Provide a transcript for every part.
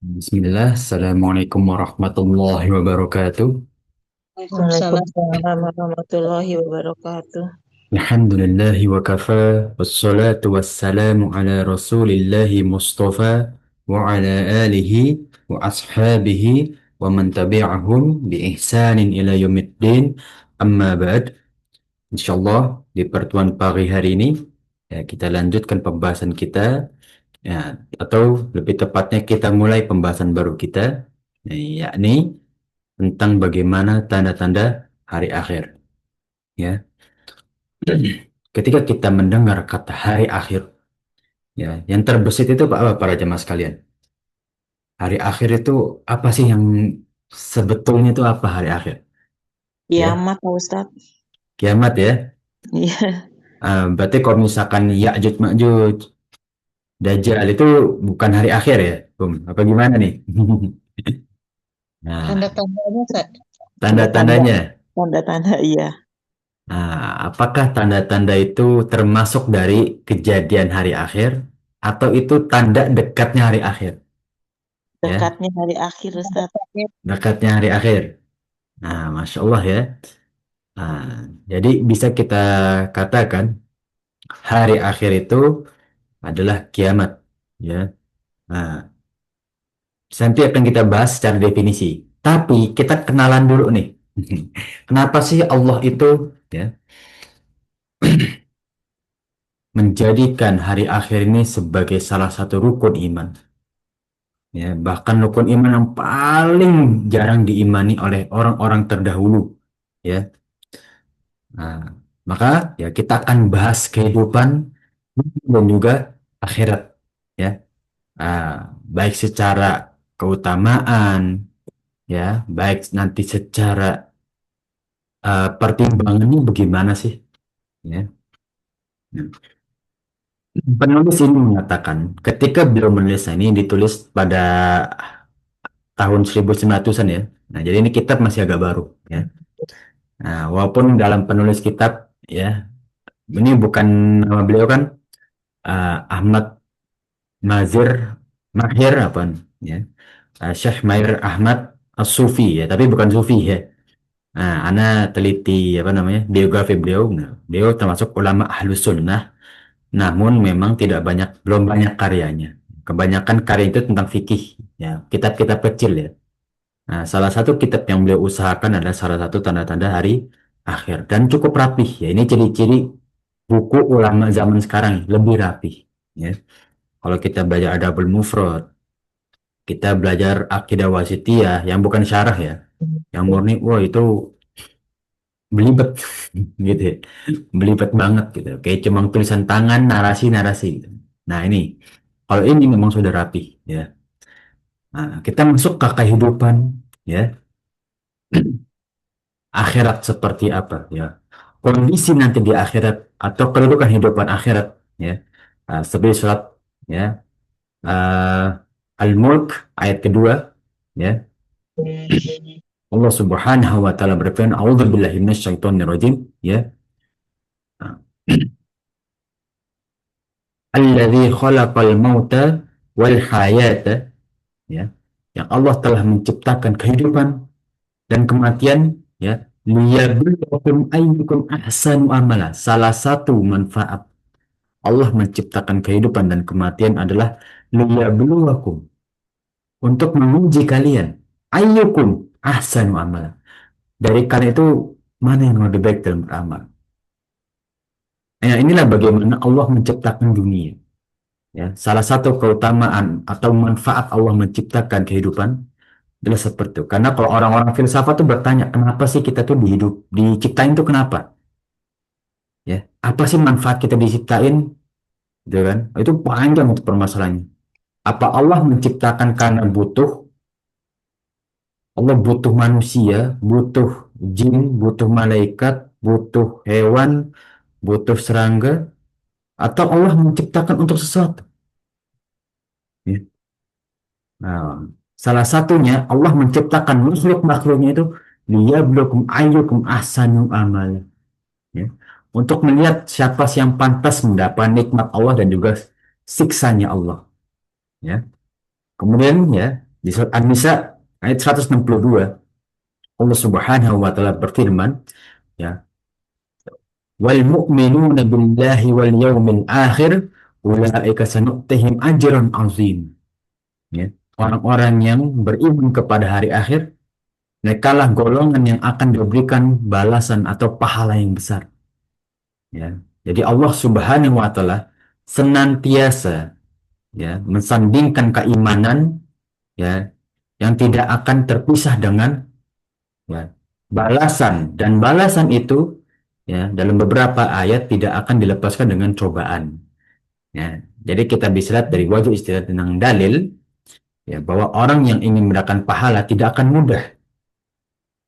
Bismillah, Assalamualaikum warahmatullahi wabarakatuh. Waalaikumsalam. Waalaikumsalam warahmatullahi wabarakatuh. Alhamdulillahi wa kafa, wassalatu wassalamu ala rasulillahi mustafa, wa ala alihi wa ashabihi, wa man tabi'ahum bi ihsanin ila yaumiddin, amma ba'd. Insyaallah di pertemuan pagi hari ini ya, kita lanjutkan pembahasan kita ya, atau lebih tepatnya kita mulai pembahasan baru kita, yakni tentang bagaimana tanda-tanda hari akhir. Ya, ketika kita mendengar kata hari akhir, ya, yang terbesit itu apa para jemaah sekalian? Hari akhir itu apa sih yang sebetulnya itu apa hari akhir? Ya, Kiamat, Pak Ustadz. kiamat ya. Iya, Berarti kalau misalkan Ya'juj Ma'juj, Dajjal itu bukan hari akhir ya, Bum? Apa gimana nih? Nah, Tanda-tandanya, Ustaz. tanda-tanda, tanda-tandanya. tanda-tanda, iya. Nah, apakah tanda-tanda itu termasuk dari kejadian hari akhir atau itu tanda dekatnya hari akhir? Ya, Dekatnya hari akhir, Ustadz. dekatnya hari akhir. Nah, Masya Allah ya. Nah, jadi bisa kita katakan hari akhir itu adalah kiamat. Ya, nah, nanti akan kita bahas secara definisi. Tapi kita kenalan dulu nih. Kenapa sih Allah itu ya menjadikan hari akhir ini sebagai salah satu rukun iman? Ya, bahkan rukun iman yang paling jarang diimani oleh orang-orang terdahulu. Ya, nah, maka ya kita akan bahas kehidupan dan juga akhirat. Ya, baik secara keutamaan, ya, baik nanti secara pertimbangannya bagaimana sih? Ya. Nah, penulis ini mengatakan ketika beliau menulis ini ditulis pada tahun 1900-an ya. Nah, jadi ini kitab masih agak baru ya. Nah, walaupun dalam penulis kitab ya, ini bukan nama beliau kan Ahmad Mazir Mahir apa ya. Syekh Mahir Ahmad As-Sufi ya, tapi bukan Sufi ya. Nah, Ana teliti apa namanya biografi beliau. Nah, beliau termasuk ulama Ahlus Sunnah, namun memang tidak banyak, belum banyak karyanya. Kebanyakan karya itu tentang fikih, ya, kitab-kitab kecil ya. Nah, salah satu kitab yang beliau usahakan adalah salah satu tanda-tanda hari akhir dan cukup rapih ya. Ini ciri-ciri buku ulama zaman sekarang lebih rapih ya. Kalau kita belajar Adabul Mufrad, kita belajar Akidah Wasitiyah yang bukan syarah ya, yang murni, wah itu belibet gitu ya. Belibet banget gitu. Kayak cuma tulisan tangan, narasi-narasi gitu. Nah, ini kalau ini memang sudah rapi ya. Nah, kita masuk ke kehidupan ya, akhirat seperti apa ya. Kondisi nanti di akhirat atau kedudukan kehidupan akhirat ya. Seperti surat ya, uh, Al-Mulk ayat kedua ya. Allah Subhanahu wa taala berfirman, "A'udzubillahi minasyaitonirrajim" ya. Alladzi khalaqal mauta wal hayata ya. Yang Allah telah menciptakan kehidupan dan kematian ya, liyabluwakum ayyukum ahsanu amala. Salah satu manfaat Allah menciptakan kehidupan dan kematian adalah liyabluwakum, untuk menguji kalian, ayyukum ahsanu amala. Dari kalian itu mana yang lebih baik dalam beramal. Ya, inilah bagaimana Allah menciptakan dunia. Ya, salah satu keutamaan atau manfaat Allah menciptakan kehidupan adalah seperti itu. Karena kalau orang-orang filsafat tuh bertanya, kenapa sih kita tuh dihidup, diciptain tuh kenapa? Ya, apa sih manfaat kita diciptain? Gitu kan? Itu panjang untuk permasalahannya. Apa Allah menciptakan karena butuh? Allah butuh manusia, butuh jin, butuh malaikat, butuh hewan, butuh serangga, atau Allah menciptakan untuk sesuatu? Ya. Nah, salah satunya Allah menciptakan makhluk-makhluknya itu liyabluwakum ayyukum ahsanu amala. Ya. Untuk melihat siapa sih yang pantas mendapat nikmat Allah dan juga siksanya Allah. Ya. Kemudian ya, Di surat An-Nisa ayat 162, Allah Subhanahu wa taala berfirman, ya, wal mu'minuna billahi wal yawmil akhir ulaika sanu'tihim ajran azim. Ya. Orang-orang yang beriman kepada hari akhir, merekalah golongan yang akan diberikan balasan atau pahala yang besar. Ya. Jadi Allah Subhanahu wa taala senantiasa, ya, mensandingkan keimanan, ya, yang tidak akan terpisah dengan, ya, balasan, dan balasan itu, ya, dalam beberapa ayat tidak akan dilepaskan dengan cobaan. Ya. Jadi kita bisa lihat dari wajah istilah tentang dalil, ya, bahwa orang yang ingin mendapatkan pahala tidak akan mudah.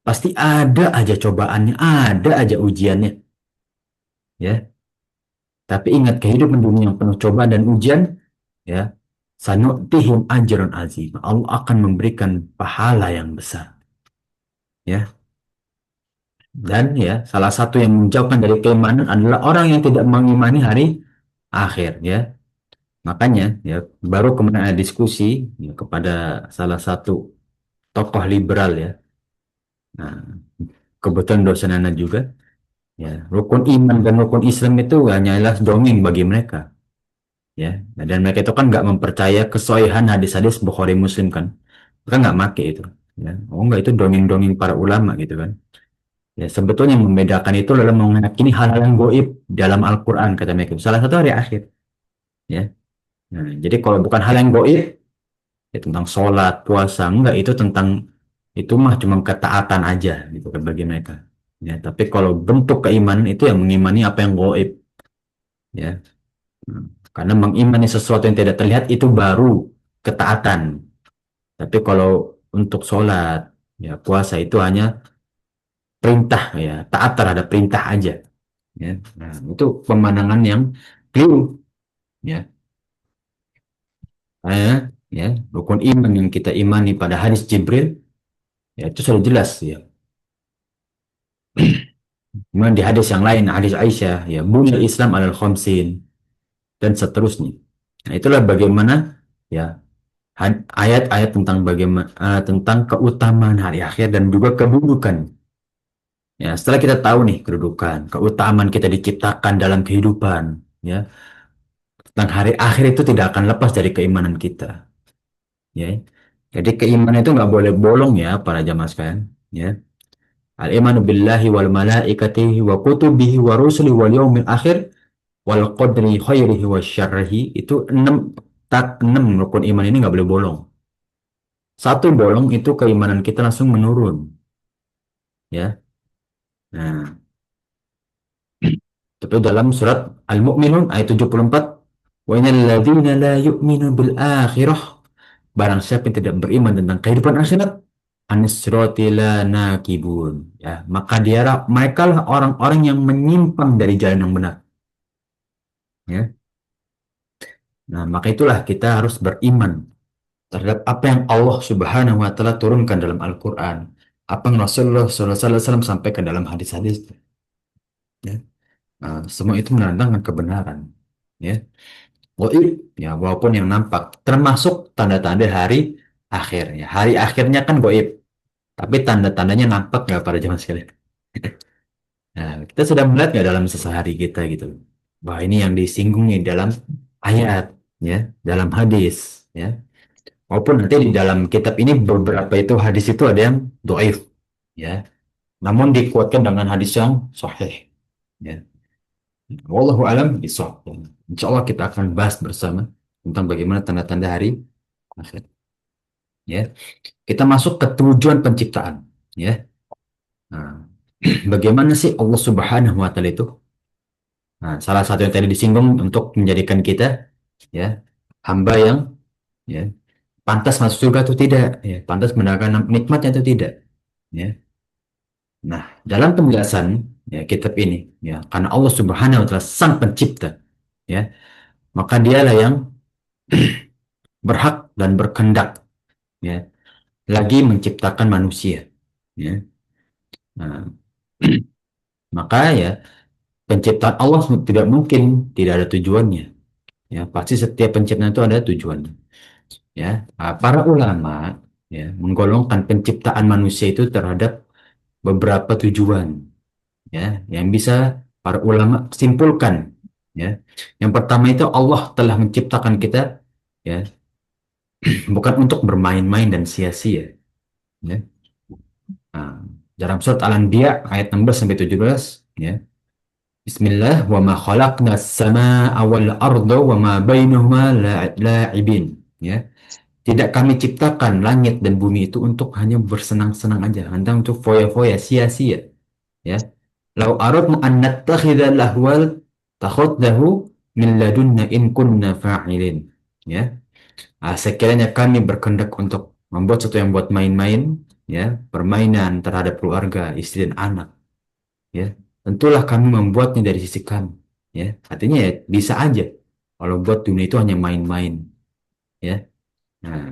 Pasti ada aja cobaannya, ada aja ujiannya. Ya. Tapi ingat, kehidupan dunia yang penuh cobaan dan ujian, ya, sanu'tihim ajran azim. Allah akan memberikan pahala yang besar. Ya. Dan, ya, salah satu yang menjauhkan dari keimanan adalah orang yang tidak mengimani hari akhir, ya. Makanya, ya, baru kemarin ada diskusi, ya, kepada salah satu tokoh liberal, ya. Nah, kebetulan dosen anak juga, ya, rukun iman dan rukun Islam itu hanyalah dongeng bagi mereka, ya. Nah, dan mereka itu kan nggak mempercaya kesohihan hadis-hadis Bukhari Muslim kan, mereka nggak make itu, ya. Oh nggak, itu dongeng-dongeng para ulama gitu kan. Ya, sebetulnya yang membedakan itu adalah meyakini hal-hal yang goib dalam Al-Quran, kata mereka. Salah satu hari akhir, ya. Nah, jadi kalau bukan hal yang goib, ya, tentang sholat, puasa, enggak, itu tentang, itu mah cuma ketaatan aja gitu kan bagi mereka. Ya, tapi kalau bentuk keimanan itu yang mengimani apa yang goib, ya. Karena mengimani sesuatu yang tidak terlihat itu baru ketaatan. Tapi kalau untuk sholat, ya, puasa itu hanya perintah, ya, taat terhadap perintah aja, ya. Nah, itu pemandangan yang keliru, ya. Ya, rukun iman yang kita imani pada hadis Jibril, ya, itu sudah jelas, ya. Kemudian di hadis yang lain, hadis Aisyah, ya, bunyal Islam alal khamsin, dan seterusnya. Nah, itulah bagaimana, ya, ayat-ayat tentang bagaimana, tentang keutamaan hari akhir dan juga kedudukan. Ya, setelah kita tahu nih kedudukan, keutamaan kita diciptakan dalam kehidupan, ya, tentang hari akhir itu tidak akan lepas dari keimanan kita, ya. Jadi keimanan itu nggak boleh bolong, ya, para jamaah sekalian, ya. Al-imanu billahi wal malaikatihi wa kutubihi wa rusuli wal yaumil akhir wal qadri khairihi wa syarrihi, itu enam rukun iman ini nggak boleh bolong. Satu bolong itu keimanan kita langsung menurun, ya. Nah, itu dalam surat Al-Mu'minun ayat 74, wa innal ladzina la yu'minu bil akhirah, barang siapa yang tidak beriman tentang kehidupan akhirat, anisroti la nakibun, ya, maka mereka lah orang-orang yang menyimpang dari jalan yang benar, ya. Nah, maka itulah kita harus beriman terhadap apa yang Allah Subhanahu wa taala turunkan dalam Al-Qur'an, apa yang Rasulullah SAW sampaikan dalam hadis-hadis, ya. Nah, semua itu menandakan kebenaran, ya. Goib, ya, walaupun yang nampak, termasuk tanda-tanda hari akhir, ya. Hari akhirnya kan goib, tapi tanda-tandanya nampak nggak pada zaman sekalian? Nah, kita sudah melihat nggak dalam sehari kita gitu, bahwa ini yang disinggung nih dalam ayat, ya, dalam hadis, ya. Walaupun nanti di dalam kitab ini beberapa itu hadis itu ada yang doif, ya, namun dikuatkan dengan hadis yang sahih, ya. Wallahu alam bishawab. Insya Allah kita akan bahas bersama tentang bagaimana tanda-tanda hari akhir, ya. Kita masuk ke tujuan penciptaan, ya. Nah, bagaimana sih Allah Subhanahu wa taala itu? Nah, salah satu yang tadi disinggung untuk menjadikan kita, ya, hamba yang, ya, pantas masuk surga atau tidak, ya, pantas mendapatkan nikmatnya atau tidak, ya. Nah, dalam penjelasan, ya, kitab ini, ya, karena Allah Subhanahu wa taala sang pencipta, ya, maka dialah yang berhak dan berkehendak, ya, lagi menciptakan manusia, ya. Nah, maka, ya, penciptaan Allah tidak mungkin tidak ada tujuannya, ya, pasti setiap penciptaan itu ada tujuannya, ya. Nah, para ulama, ya, menggolongkan penciptaan manusia itu terhadap beberapa tujuan, ya, yang bisa para ulama simpulkan, ya. Yang pertama itu Allah telah menciptakan kita, ya, bukan untuk bermain-main dan sia-sia, ya. Nah, dalam surat Al-Anbiya ayat 16 sampai 17, ya. Bismillah wa ma khalaqna as-samaa'a wal arda wa ma bainahuma la'ibin, ya. Tidak kami ciptakan langit dan bumi itu untuk hanya bersenang-senang aja, hanya untuk foya-foya, sia-sia, ya. Lau aradna an nattakhidha lahwal takhadnahu min ladunna in kunna fa'ilin, ya. Sekiranya kami berkehendak untuk membuat sesuatu yang buat main-main, ya, permainan terhadap keluarga, istri dan anak, ya, tentulah kami membuatnya dari sisi kami, ya. Artinya ya bisa aja kalau buat dunia itu hanya main-main, ya. Nah,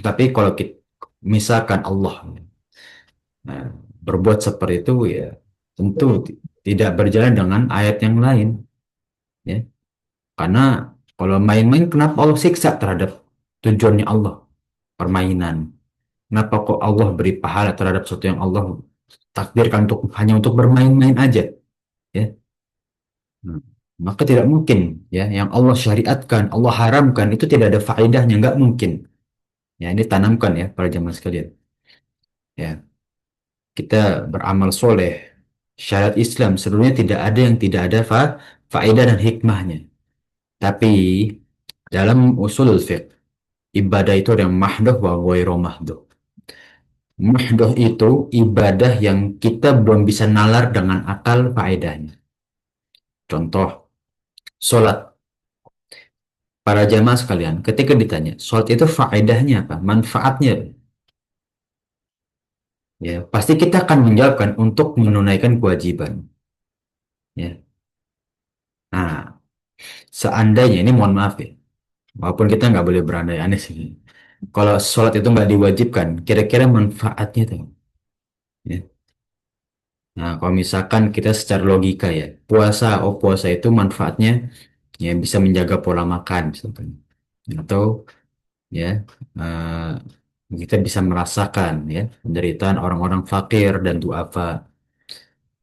tapi kalau kita, misalkan Allah, nah, berbuat seperti itu, ya tentu tidak berjalan dengan ayat yang lain, ya. Karena kalau main-main, kenapa Allah siksa terhadap tujuannya Allah, permainan? Kenapa kok Allah beri pahala terhadap sesuatu yang Allah takdirkan untuk hanya untuk bermain-main aja, ya? Hmm. Maka tidak mungkin, ya, yang Allah syariatkan, Allah haramkan itu tidak ada faedahnya, nggak mungkin. Ya, ini tanamkan ya para jamaah sekalian. Ya, kita beramal soleh, syariat Islam seluruhnya tidak ada yang tidak ada faedah dan hikmahnya. Tapi dalam usul fiqh, ibadah itu ada yang mahdoh wa ghairu mahdoh. Mahdoh itu ibadah yang kita belum bisa nalar dengan akal faedahnya. Contoh, sholat. Para jamaah sekalian, ketika ditanya, sholat itu faedahnya apa? Manfaatnya? Ya, pasti kita akan menjawabkan untuk menunaikan kewajiban. Ya. Nah, seandainya, ini mohon maaf ya, walaupun kita nggak boleh berandai-andai sih. Kalau sholat itu nggak diwajibkan, kira-kira manfaatnya itu, ya. Nah, kalau misalkan kita secara logika ya, puasa, oh puasa itu manfaatnya ya bisa menjaga pola makan, misalkan. Atau ya kita bisa merasakan ya penderitaan orang-orang fakir dan duafa,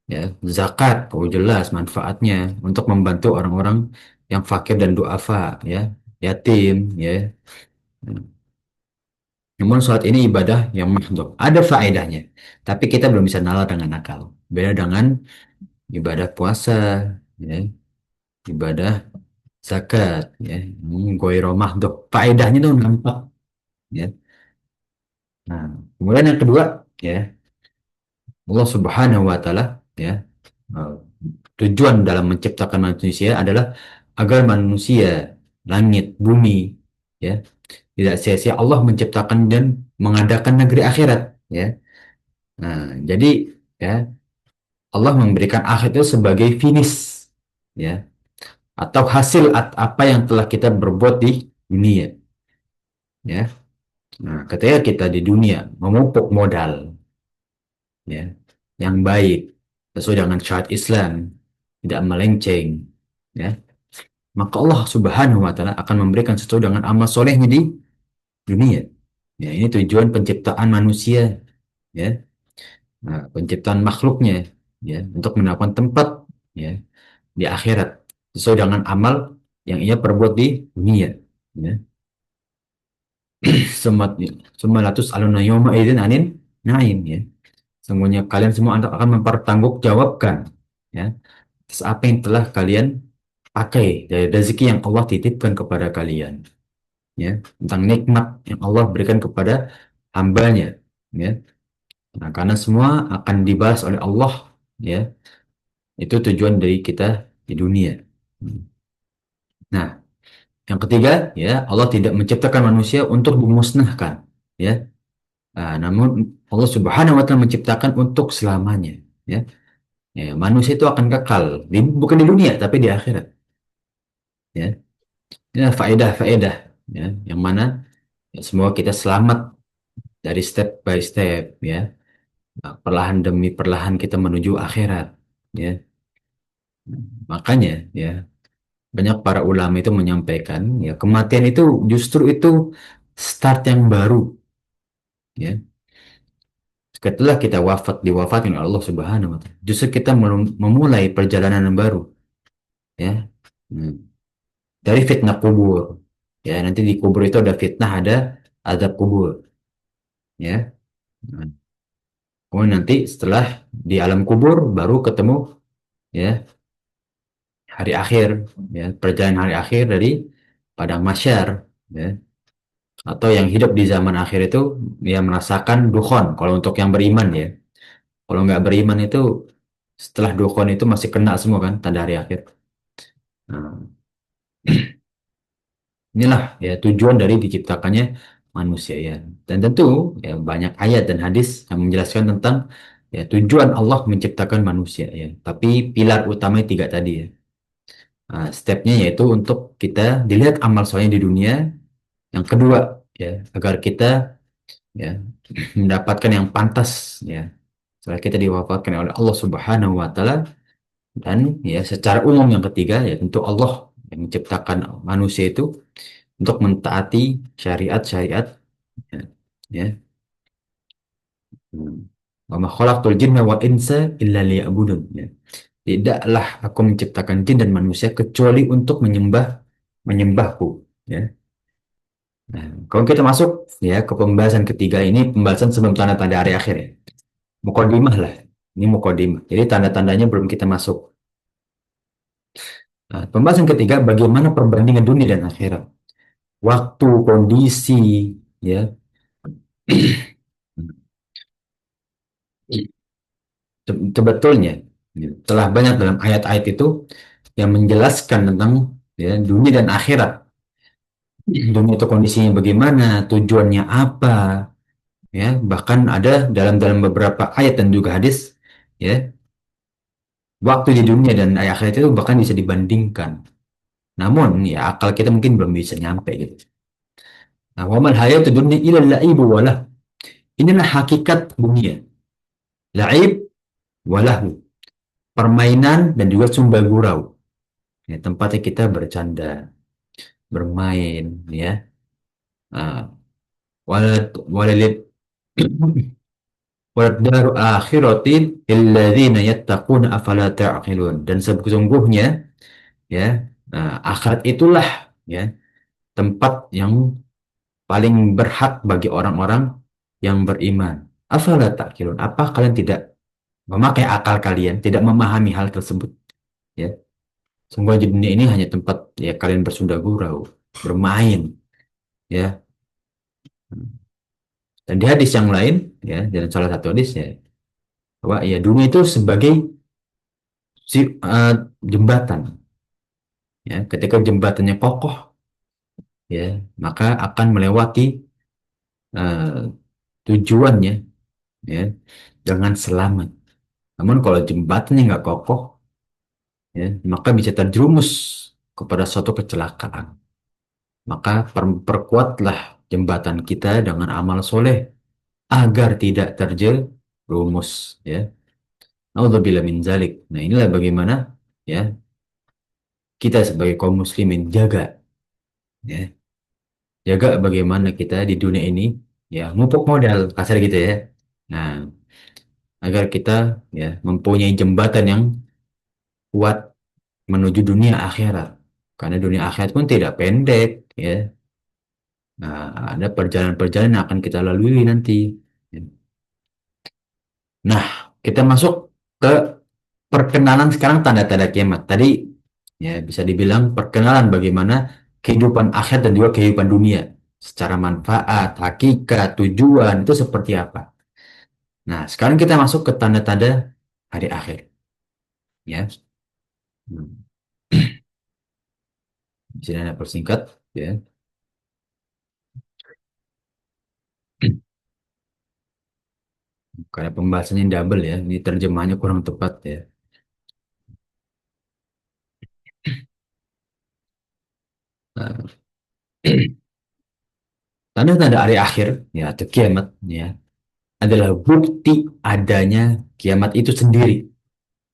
ya. Zakat, oh jelas manfaatnya untuk membantu orang-orang yang fakir dan duafa, ya, yatim, ya. Namun saat ini ibadah yang mahdhuf, ada faedahnya, tapi kita belum bisa nalar dengan akal. Beda dengan ibadah puasa, ya, ibadah zakat, ya, goiro mahdhuf, faedahnya itu nampak, ya. Nah, kemudian yang kedua, ya, Allah Subhanahu wa taala, ya, eh, tujuan dalam menciptakan manusia adalah agar manusia, langit, bumi, ya, tidak sia-sia Allah menciptakan dan mengadakan negeri akhirat, ya. Nah, jadi ya Allah memberikan akhir itu sebagai finish, ya, atau hasil apa yang telah kita berbuat di dunia, ya. Nah, ketika kita di dunia memupuk modal, ya, yang baik sesuai dengan syariat Islam, tidak melenceng, ya, maka Allah Subhanahu wa taala akan memberikan sesuai dengan amal solehnya di dunia. Ya, ini tujuan penciptaan manusia, ya. Nah, penciptaan makhluknya, ya, untuk mendapatkan tempat, ya, di akhirat sesuai dengan amal yang ia perbuat di dunia, ya. Semat semalatus aluna yawma idzin anin na'im, ya. Semuanya kalian semua akan mempertanggungjawabkan, ya, atas apa yang telah kalian pakai dari rezeki yang Allah titipkan kepada kalian, ya, tentang nikmat yang Allah berikan kepada hambanya, ya. Nah, karena semua akan dibalas oleh Allah, ya. Itu tujuan dari kita di dunia. Nah, yang ketiga, ya, Allah tidak menciptakan manusia untuk dimusnahkan, ya. Nah, namun Allah Subhanahu wa taala menciptakan untuk selamanya, ya. Ya, manusia itu akan kekal, bukan di dunia tapi di akhirat, ya. Ini faedah-faedah, ya, yang mana ya, semoga kita selamat dari step by step, ya. Nah, perlahan demi perlahan kita menuju akhirat, ya. Makanya, ya, banyak para ulama itu menyampaikan, ya, kematian itu justru itu start yang baru, ya. Setelah kita diwafatkan oleh Allah Subhanahu wa Ta'ala, justru kita memulai perjalanan yang baru, ya. Hmm. Dari fitnah kubur, ya. Nanti di kubur itu ada fitnah, ada azab kubur, ya. Nah, kemudian nanti setelah di alam kubur baru ketemu, ya, hari akhir, ya, perjalanan hari akhir dari padang mahsyar, ya. Atau yang hidup di zaman akhir itu ya merasakan dukhon kalau untuk yang beriman, ya. Kalau nggak beriman itu setelah dukhon itu masih kena semua kan tanda hari akhir. Nah, inilah ya tujuan dari diciptakannya manusia, ya. Dan tentu ya banyak ayat dan hadis yang menjelaskan tentang ya tujuan Allah menciptakan manusia, ya. Tapi pilar utamanya tiga tadi, ya. Nah, stepnya yaitu untuk kita dilihat amal solehnya di dunia. Yang kedua, ya, agar kita ya mendapatkan yang pantas, ya, setelah kita diwafatkan oleh Allah Subhanahu wa Ta'ala. Dan ya secara umum yang ketiga, ya tentu Allah yang menciptakan manusia itu untuk mentaati syariat-syariat, ya, ya. Wa ma khalaqtul jinna wal insa illa liya'budun, ya. Tidaklah aku menciptakan jin dan manusia kecuali untuk menyembahku, ya. Nah, kalau kita masuk ya ke pembahasan ketiga, ini pembahasan sebelum tanda-tanda hari akhir, ya. Mukodimah lah. Ini mukodimah. Jadi tanda-tandanya belum kita masuk. Nah, pembahasan ketiga, bagaimana perbandingan dunia dan akhirat. Waktu, kondisi, ya. Sebetulnya ya, telah banyak dalam ayat-ayat itu yang menjelaskan tentang ya dunia dan akhirat. Dunia itu kondisinya bagaimana, tujuannya apa, ya. Bahkan ada dalam beberapa ayat dan juga hadis, ya, waktu di dunia dan akhirat itu bahkan bisa dibandingkan. Namun ya akal kita mungkin belum bisa nyampe gitu. Nah, wamal hayatud dunya illa la'ibu walah. Inilah hakikat dunia. La'ib walahu. Permainan dan juga sumber gurau. Ya, tempatnya kita bercanda, bermain, ya. Ah, walad walid walad daru akhiratin illadzina yattaquna afala ta'qilun. Dan sesungguhnya ya, akhirat itulah ya tempat yang paling berhak bagi orang-orang yang beriman. Afala ta'qilun. Apa kalian tidak memakai akal kalian, tidak memahami hal tersebut, ya? Sungguh di dunia ini hanya tempat ya kalian bersunda gurau, bermain, ya. Dan di hadis yang lain, ya, dan salah satu hadis ya, bahwa ya dunia itu sebagai jembatan, ya. Ketika jembatannya kokoh, ya, maka akan melewati eh, tujuannya, ya, dengan selamat. Namun kalau jembatannya nggak kokoh, ya, maka bisa terjerumus kepada suatu kecelakaan. Maka perkuatlah jembatan kita dengan amal soleh agar tidak terjerumus, ya. Naudzubillah min zalik. Nah, inilah bagaimana ya kita sebagai kaum muslimin jaga, ya, jaga bagaimana kita di dunia ini ya mupuk modal kasar gitu, ya. Nah, agar kita ya mempunyai jembatan yang kuat menuju dunia akhirat. Karena dunia akhirat pun tidak pendek, ya. Nah, ada perjalanan-perjalanan yang akan kita lalui nanti. Nah, kita masuk ke perkenalan sekarang tanda-tanda kiamat. Tadi ya bisa dibilang perkenalan bagaimana kehidupan akhir dan juga kehidupan dunia. Secara manfaat, hakikat, tujuan itu seperti apa. Nah, sekarang kita masuk ke tanda-tanda hari akhir. Ya. Hmm. Di sini ada persingkat, ya. Karena pembahasannya double, ya. Ini terjemahnya kurang tepat, ya. Nah, tanda-tanda hari akhir, ya, atau kiamat, ya, adalah bukti adanya kiamat itu sendiri.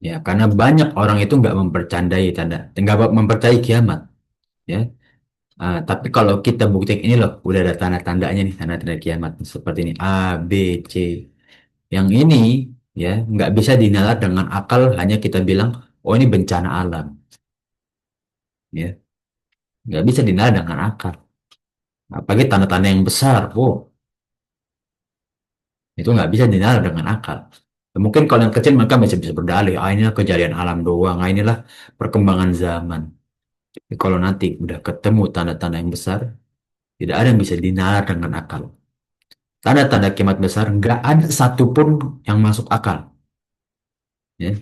Ya, karena banyak orang itu nggak mempercayai kiamat, ya. Tapi kalau kita buktikan ini loh, udah ada tanda-tandanya nih, tanda-tanda kiamat seperti ini A, B, C. Yang ini ya nggak bisa dinalar dengan akal, hanya kita bilang, oh ini bencana alam, ya nggak bisa dinalar dengan akal. Apalagi tanda-tanda yang besar, oh itu nggak bisa dinalar dengan akal. Mungkin kalau yang kecil mereka masih bisa berdalih, inilah kejadian alam doang, inilah perkembangan zaman. Tapi kalau nanti udah ketemu tanda-tanda yang besar, tidak ada yang bisa dinalar dengan akal. Tanda-tanda kiamat besar nggak ada satupun yang masuk akal. Ya.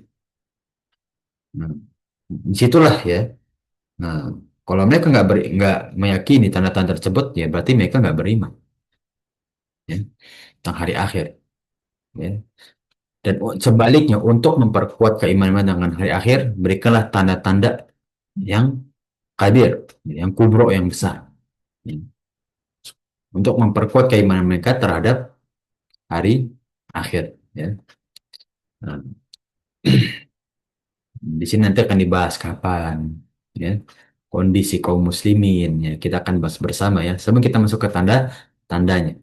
Nah, disitulah ya. Nah, kalau mereka nggak meyakini tanda-tanda tersebut, ya berarti mereka nggak beriman ya, tentang hari akhir. Ya. Dan sebaliknya, untuk memperkuat keimanan dengan hari akhir, berikanlah tanda-tanda yang kabir, yang kubro, yang besar. Ya. Untuk memperkuat keimanan mereka terhadap hari akhir. Ya. Nah, di sini nanti akan dibahas kapan ya kondisi kaum muslimin ya kita akan bahas bersama ya sebelum kita masuk ke tandanya.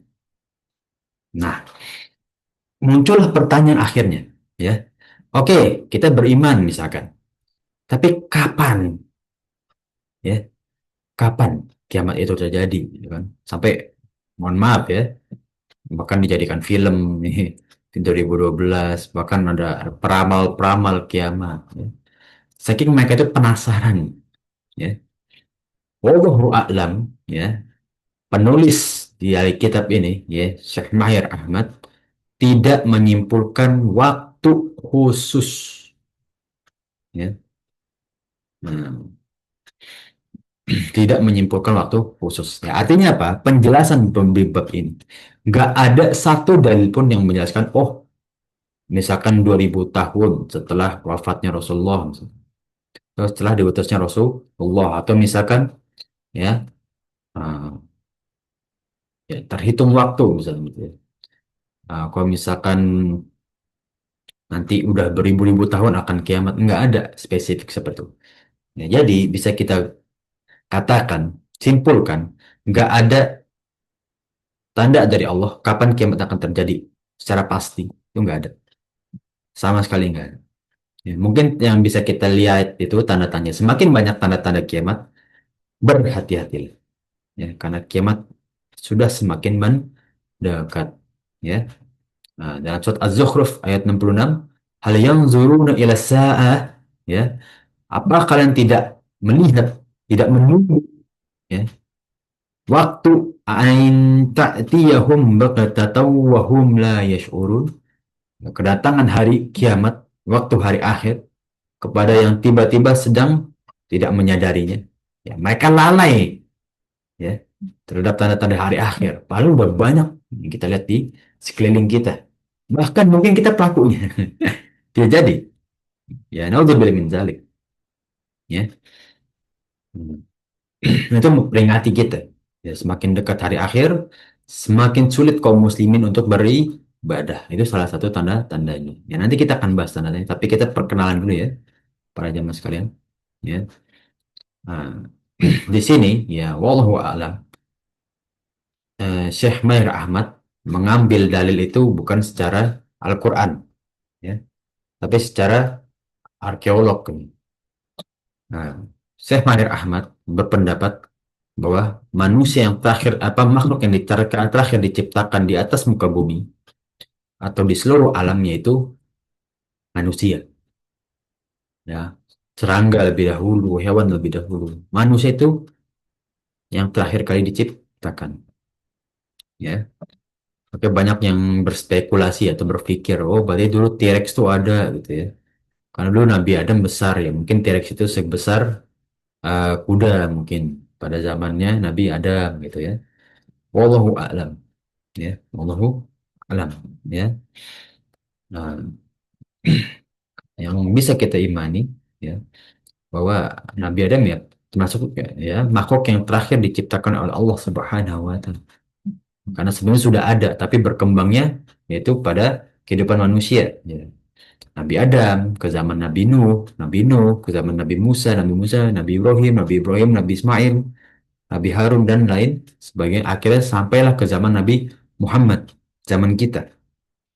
Nah, muncullah pertanyaan akhirnya ya. Oke, kita beriman misalkan. Tapi kapan ya? Kapan kiamat itu terjadi gitu kan? Sampai mohon maaf ya, bahkan dijadikan film nih di 2012 bahkan ada peramal-peramal kiamat ya. Saking mereka itu penasaran ya. Wallahu a'lam ya. Penulis di kitab ini ya, Syekh Mahir Ahmad tidak menyimpulkan waktu khusus ya. Nah, tidak menyimpulkan waktu khusus. Ya, artinya apa? Penjelasan di bab ini. Nggak ada satu dalil pun yang menjelaskan, oh, misalkan 2000 tahun setelah wafatnya Rasulullah, atau setelah diutusnya Rasulullah, atau misalkan ya, uh, ya terhitung waktu misalnya gitu ya. Kalau misalkan nanti udah beribu-ribu tahun akan kiamat, nggak ada spesifik seperti itu. Ya, jadi bisa kita katakan, simpulkan, nggak ada tanda dari Allah kapan kiamat akan terjadi secara pasti. Itu nggak ada. Sama sekali nggak ada. Ya, mungkin yang bisa kita lihat itu tanda tanya. Semakin banyak tanda-tanda kiamat, berhati-hatilah. Ya, karena kiamat sudah semakin mendekat. Ya. Nah, dalam surat Az-Zukhruf ayat 66, hal yang zuruna ila sa'ah, ya, apa kalian tidak melihat, tidak menunggu, ya, waktu ain ta'tiyahum baghtatan wa hum la yash'urun, kedatangan hari kiamat, waktu hari akhir kepada yang tiba-tiba sedang tidak menyadarinya. Ya, mereka lalai ya terhadap tanda-tanda hari akhir. Padahal udah banyak yang kita lihat di sekeliling kita. Bahkan mungkin kita pelakunya. Tidak jadi. Ya, naudzubillah min dzalik. Ya. Hmm. Itu memperingati kita. Ya, semakin dekat hari akhir, semakin sulit kaum muslimin untuk beribadah. Itu salah satu tanda-tandanya. Ya, nanti kita akan bahas tandanya, tapi kita perkenalan dulu ya, para jamaah sekalian. Ya. Nah, di sini ya wallahu a'lam. Syekh Mair Ahmad mengambil dalil itu bukan secara Al-Quran, ya, tapi secara arkeolog. Nah, Syekh Mair Ahmad berpendapat bahwa manusia yang terakhir, apa makhluk yang terakhir diciptakan di atas muka bumi atau di seluruh alamnya itu manusia. Ya, serangga lebih dahulu, hewan lebih dahulu. Manusia itu yang terakhir kali diciptakan. Ya, oke banyak yang berspekulasi atau berpikir, oh berarti dulu T-Rex itu ada gitu ya. Karena dulu Nabi Adam besar ya, mungkin T-Rex itu sebesar kuda mungkin pada zamannya Nabi Adam gitu ya. Wallahu a'lam ya, wallahu a'lam ya. Nah, yang bisa kita imani ya bahwa Nabi Adam ya termasuk ya makhluk yang terakhir diciptakan oleh Allah Subhanahu wa taala. Karena sebenarnya sudah ada tapi berkembangnya yaitu pada kehidupan manusia ya. Nabi Adam ke zaman Nabi Nuh ke zaman Nabi Musa, Nabi Ibrahim, Nabi Ismail, Nabi Harun dan lain sebagainya. Akhirnya sampailah ke zaman Nabi Muhammad, zaman kita.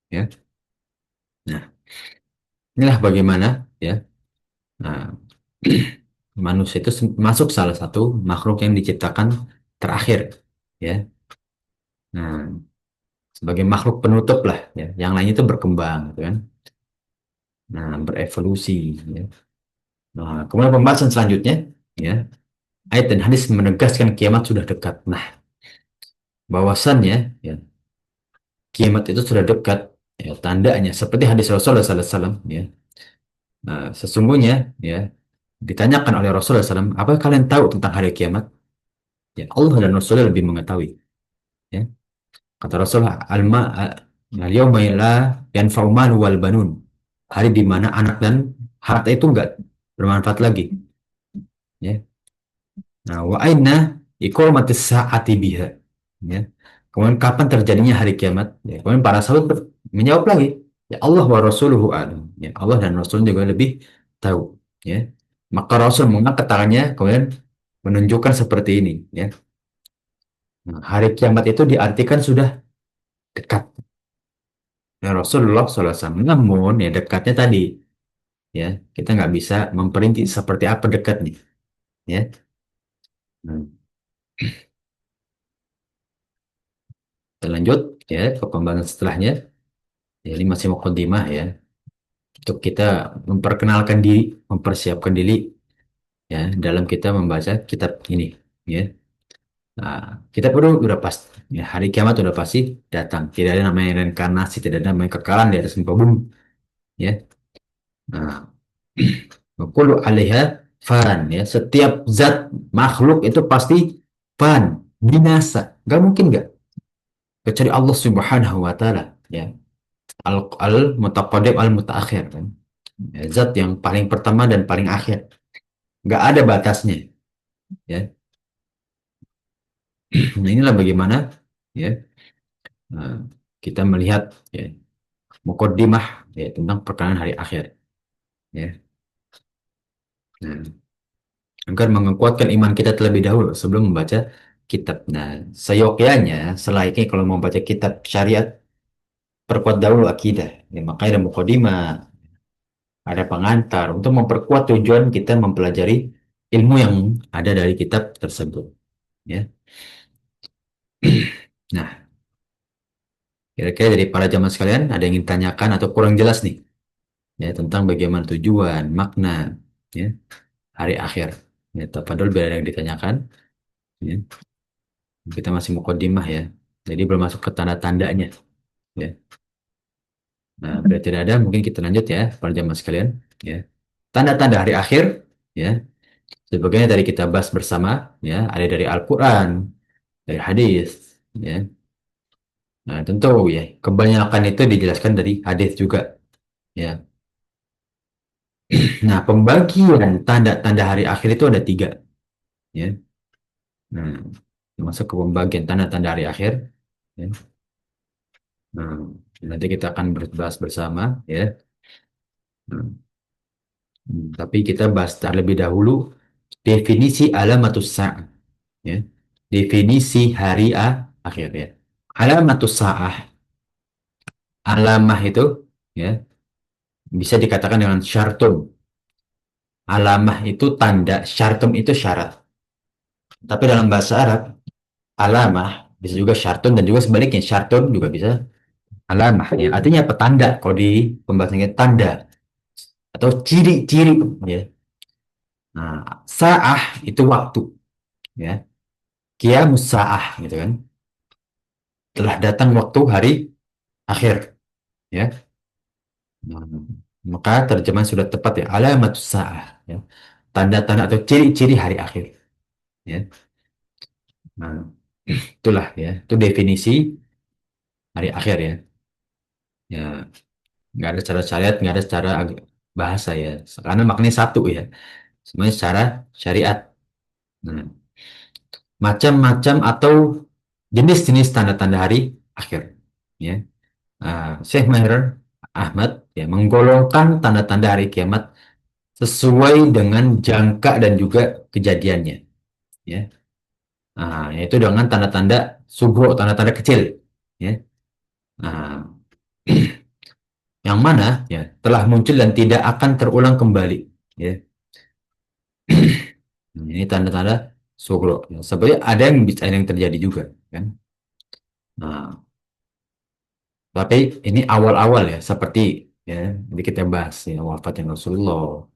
Ya, nah inilah bagaimana ya. Nah, manusia itu masuk salah satu makhluk yang diciptakan terakhir. Ya, nah sebagai makhluk penutup lah. Ya, yang lainnya itu berkembang, gitu kan. Nah, berevolusi. Ya. Nah, kemudian pembahasan selanjutnya, ya, ayat dan hadis menegaskan kiamat sudah dekat. Nah, bahwasannya, ya, kiamat itu sudah dekat, ya, tandanya seperti hadis Rasulullah SAW, ya. Nah, sesungguhnya, ya, ditanyakan oleh Rasulullah SAW, apa kalian tahu tentang hari kiamat? Ya, Allah dan Rasulullah lebih mengetahui. Ya. Kata Rasulullah, al-yawma la yanfa'u malu wal banun. Hari di mana anak dan harta itu enggak bermanfaat lagi. Ya. Nah, wa aina iqamatis sa'ati biha. Ya. Kemudian kapan terjadinya hari kiamat? Ya. Kemudian para sahabat menjawab lagi, ya Allah wa rasuluhu a'lam. Ya, Allah dan Rasul juga lebih tahu. Ya. Maka Rasul mengangkat tangannya, kemudian menunjukkan seperti ini. Ya. Nah, hari kiamat itu diartikan sudah dekat. Ya, Rasulullah SAW. Namun ya dekatnya tadi, ya kita nggak bisa memperinci seperti apa dekatnya. Ya. Nah, kita lanjut ya ke pembahasan setelahnya. Ya, ini masih mukadimah ya. Untuk kita memperkenalkan diri, mempersiapkan diri ya dalam kita membaca kitab ini. Ya. Nah, kita perlu udah pasti, ya, hari kiamat udah pasti datang. Tidak ada namanya reinkarnasi, tidak ada namanya kekalahan di atas muka bumi. Ya. Nah, kullu alaiha fan ya. Setiap zat makhluk itu pasti fan, binasa. Gak mungkin gak. Kecuali Allah Subhanahu wa taala ya. Al-mutaqaddim al-mutaakhir kan. Ya, zat yang paling pertama dan paling akhir. Gak ada batasnya ya. Nah, inilah bagaimana ya eh, kita melihat ya mukaddimah ya tentang perkataan hari akhir ya. Nah, agar menguatkan iman kita terlebih dahulu sebelum membaca kitab. Nah, seyogyanya, selainnya kalau mau baca kitab syariat, perkuat dahulu akidah. Ya, makanya ada mukadimah, ada pengantar untuk memperkuat tujuan kita mempelajari ilmu yang ada dari kitab tersebut. Ya. Nah, kira-kira dari para jamaah sekalian ada yang ingin tanyakan atau kurang jelas nih ya tentang bagaimana tujuan, makna ya hari akhir. Ya, tafadhol biar ada yang ditanyakan. Ya. Kita masih mukadimah ya. Jadi belum masuk ke tanda-tandanya. Ya. Nah, bila tidak ada, mungkin kita lanjut ya, para jamaah sekalian. Ya. Tanda-tanda hari akhir, ya. Sebagaimana tadi kita bahas bersama, ya, ada dari Al-Quran, dari hadis, ya. Nah, tentu ya, kebanyakan itu dijelaskan dari hadis juga, ya. Nah, pembagian tanda-tanda hari akhir itu ada tiga, ya. Nah, masuk ke pembagian tanda-tanda hari akhir, ya. Nah, nanti kita akan berbahas bersama, ya. Nah, tapi kita bahas terlebih dahulu definisi alamatus sa'ah, ya. Definisi hari akhir ya. Alamatus sa'ah, alamah itu ya bisa dikatakan dengan syartun. Alamah itu tanda, syartun itu syarat. Tapi dalam bahasa Arab, alamah bisa juga syartun dan juga sebaliknya syartun juga bisa alamah ya. Artinya apa? Tanda. Kalau di pembahasannya tanda atau ciri-ciri ya. Nah, sa'ah itu waktu ya. Qiyamus sa'ah gitu kan. Telah datang waktu hari akhir ya. Nah, maka terjemahan sudah tepat ya. Alamatus sa'ah ya. Tanda-tanda atau ciri-ciri hari akhir ya. Nah, itulah ya. Itu definisi hari akhir ya. Ya, nggak ada cara syariat, nggak ada secara bahasa ya. Karena maknanya satu ya. Semuanya secara syariat. Nah, macam-macam atau jenis-jenis tanda-tanda hari akhir. Ya. Syekh Maher Ahmad ya menggolongkan tanda-tanda hari kiamat sesuai dengan jangka dan juga kejadiannya. Ya. Nah, yaitu dengan tanda-tanda sugro, tanda-tanda kecil, ya. Nah, yang mana ya telah muncul dan tidak akan terulang kembali, ya. Ini tanda-tanda sugro. Ya, sebenarnya ada yang terjadi juga, kan. Nah, tapi ini awal-awal ya, seperti ya, jadi kita bahas ya wafatnya Rasulullah.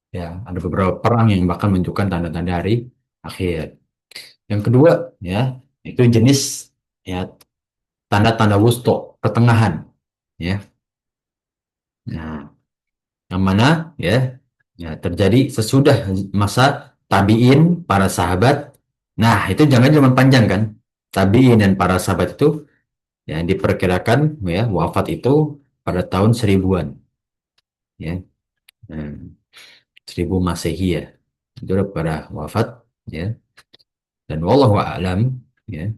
Ya, ada beberapa perang yang bahkan menunjukkan tanda-tanda hari akhir. Yang kedua, ya, itu jenis ya tanda-tanda wusto, pertengahan, ya. Nah, yang mana ya terjadi sesudah masa tabiin para sahabat. Nah, itu jangan cuma panjang kan. Tabiin dan para sahabat itu ya diperkirakan ya wafat itu pada tahun seribuan, ya. Nah, 1000 Masehi ya. Itu udah pada wafat, ya. Dan wallahu a'lam, ya.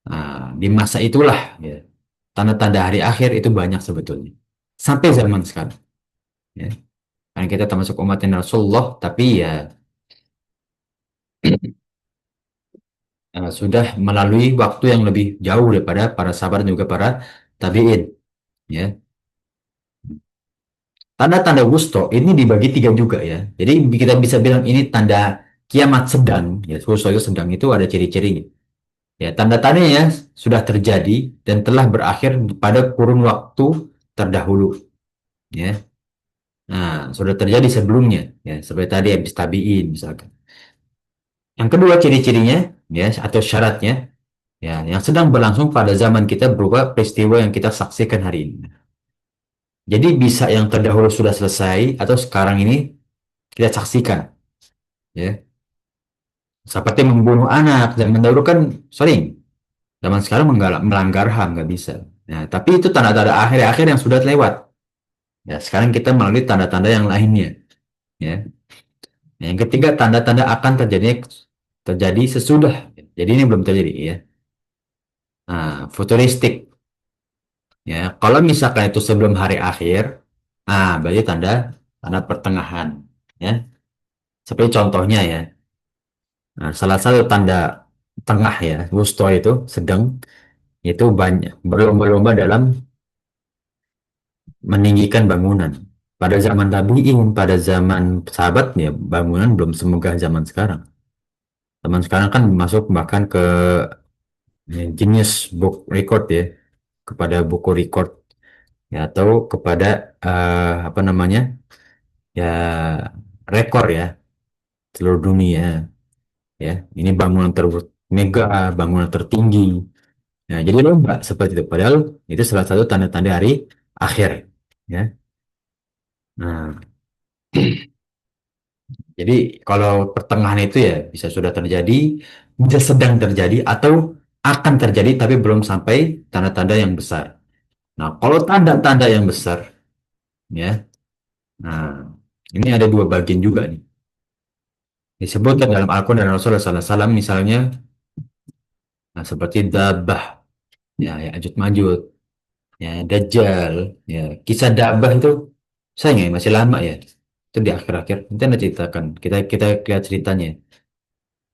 Nah, di masa itulah ya tanda-tanda hari akhir itu banyak sebetulnya. Sampai zaman sekarang, ya. Karena kita termasuk umatnya Rasulullah, tapi ya sudah melalui waktu yang lebih jauh daripada para sahabat dan juga para tabiin, ya. Tanda-tanda wusto ini dibagi tiga juga ya. Jadi kita bisa bilang ini tanda kiamat sedang, ya. Wusto itu sedang, itu ada ciri-cirinya. Ya, tanda-tandanya sudah terjadi dan telah berakhir pada kurun waktu terdahulu, ya. Nah, sudah terjadi sebelumnya, ya, seperti tadi habis tabiin misalkan. Yang kedua ciri-cirinya, ya, atau syaratnya, ya, yang sedang berlangsung pada zaman kita berupa peristiwa yang kita saksikan hari ini. Jadi bisa yang terdahulu sudah selesai atau sekarang ini kita saksikan, ya. Seperti membunuh anak, zaman dahulu kan sering, zaman sekarang melanggar HAM nggak bisa. Nah, tapi itu tanda-tanda akhir-akhir yang sudah lewat. Ya, sekarang kita melalui tanda-tanda yang lainnya, ya. Yang ketiga, tanda-tanda akan terjadi sesudah. Jadi ini belum terjadi, ya. Nah, futuristik, ya. Kalau misalkan itu sebelum hari akhir, berarti tanda tanda pertengahan, ya. Seperti contohnya ya. Nah, salah satu tanda tengah ya, wusto itu sedang, itu banyak berlomba-lomba dalam meninggikan bangunan. Pada zaman tabi'in, pada zaman sahabat ya, bangunan belum semegah zaman sekarang. Zaman sekarang kan masuk bahkan ke ya, jenis book record ya, kepada buku record ya, atau kepada apa namanya ya, rekor ya seluruh dunia, ya. Ini bangunan termega, bangunan tertinggi. Nah, jadi lomba seperti itu. Padahal itu salah satu tanda-tanda hari akhir, ya. Nah, jadi kalau pertengahan itu ya bisa sudah terjadi, bisa sedang terjadi, atau akan terjadi tapi belum sampai tanda-tanda yang besar. Nah, kalau tanda-tanda yang besar, ya, nah ini ada dua bagian juga nih. Disebutkan dalam Al-Quran dan Rasulullah SAW misalnya, nah, seperti Dabah, ya, ya Ajud Majud, ya Dajjal, ya kisah Dabah itu sayang ya masih lama ya. Itu di akhir-akhir. Nanti anda ceritakan, kita lihat ceritanya.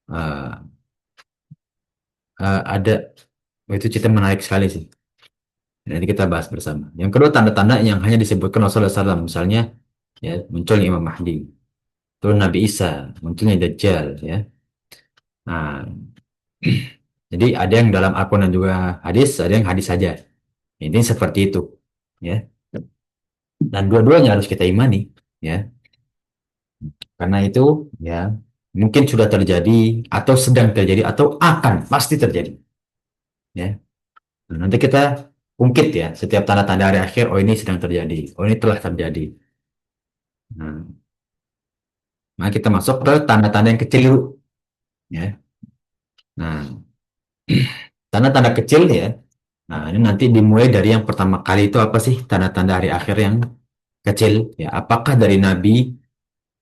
Ah, ada, itu cerita menarik sekali sih. Nanti kita bahas bersama. Yang kedua, tanda-tanda yang hanya disebutkan Rasulullah SAW. Misalnya, ya, munculnya Imam Mahdi. Turun Nabi Isa, munculnya Dajjal, ya. Nah, jadi ada yang dalam Al-Quran dan juga hadis, ada yang hadis saja. Ini seperti itu, ya. Dan dua-duanya harus kita imani, ya. Karena itu, ya, mungkin sudah terjadi, atau sedang terjadi, atau akan pasti terjadi, ya. Nah, nanti kita ungkit ya, setiap tanda-tanda hari akhir, oh ini sedang terjadi, oh ini telah terjadi. Nah, maka kita masuk ke tanda-tanda yang kecil dulu, ya. Nah, tanda-tanda kecil ya. Nah, ini nanti dimulai dari yang pertama kali itu apa sih tanda-tanda hari akhir yang kecil? Ya, apakah dari Nabi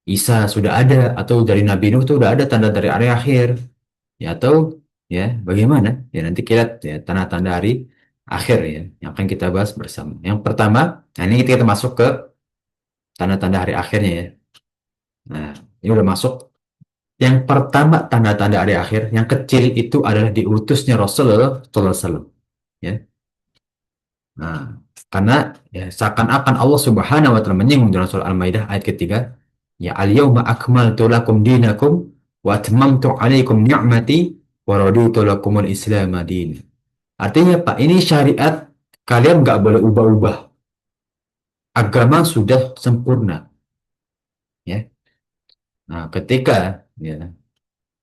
Isa sudah ada atau dari Nabi Nuh itu sudah ada tanda dari hari akhir? Ya, atau ya bagaimana? Ya nanti kita ya tanda-tanda hari akhir ya yang akan kita bahas bersama. Yang pertama, nah ini kita masuk ke tanda-tanda hari akhirnya ya. Nah, ini udah masuk. Yang pertama tanda-tanda hari akhir, yang kecil itu adalah diutusnya Rasulullah Sallallahu Alaihi Wasallam. Ya. Nah, karena ya seakan-akan Allah Subhanahu wa taala menyinggung dalam surah Al-Maidah ayat ketiga, ya al-yauma akmaltu lakum dinakum wa atmamtu alaikum ni'mati wa raditu lakumul Islam din. Artinya Pak, ini syariat kalian nggak boleh ubah-ubah. Agama sudah sempurna, ya. Nah, ketika ya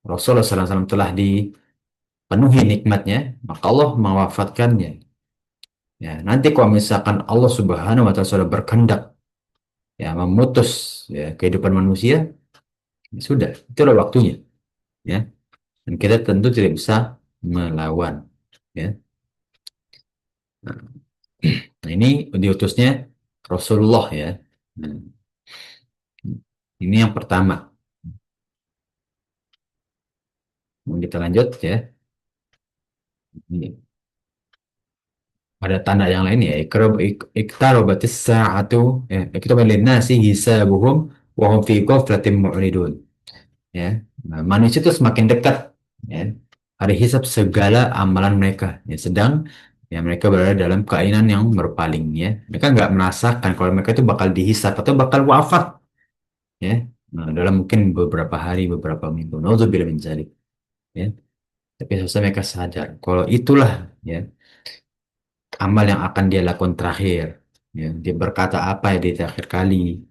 Rasulullah SAW telah dipenuhi nikmatnya, maka Allah mewafatkannya. Ya, nanti kalau misalkan Allah Subhanahu wa taala sudah berkehendak ya memutus ya kehidupan manusia, ya sudah, itulah waktunya, ya. Dan kita tentu tidak bisa melawan, ya. Nah, nah, ini diutusnya Rasulullah ya. Nah, ini yang pertama. Mau kita lanjut ya. Ini ada tanda yang lain ya. Iqtarabatis sa'atu ya. Iqtaraba linnasi hisabuhum wa hum fi ghaflatin mu'ridun. Ya. Nah, manusia itu semakin dekat ya. Hari hisab segala amalan mereka ya, sedang ya mereka berada dalam keadaan yang berpaling ya. Mereka nggak merasakan kalau mereka itu bakal dihisab atau bakal wafat ya. Nah, dalam mungkin beberapa hari, beberapa minggu. Nauzubillah min dzalik ya. Tapi seharusnya mereka sadar kalau itulah ya amal yang akan dia lakukan terakhir. Ya, dia berkata apa ya di terakhir kali.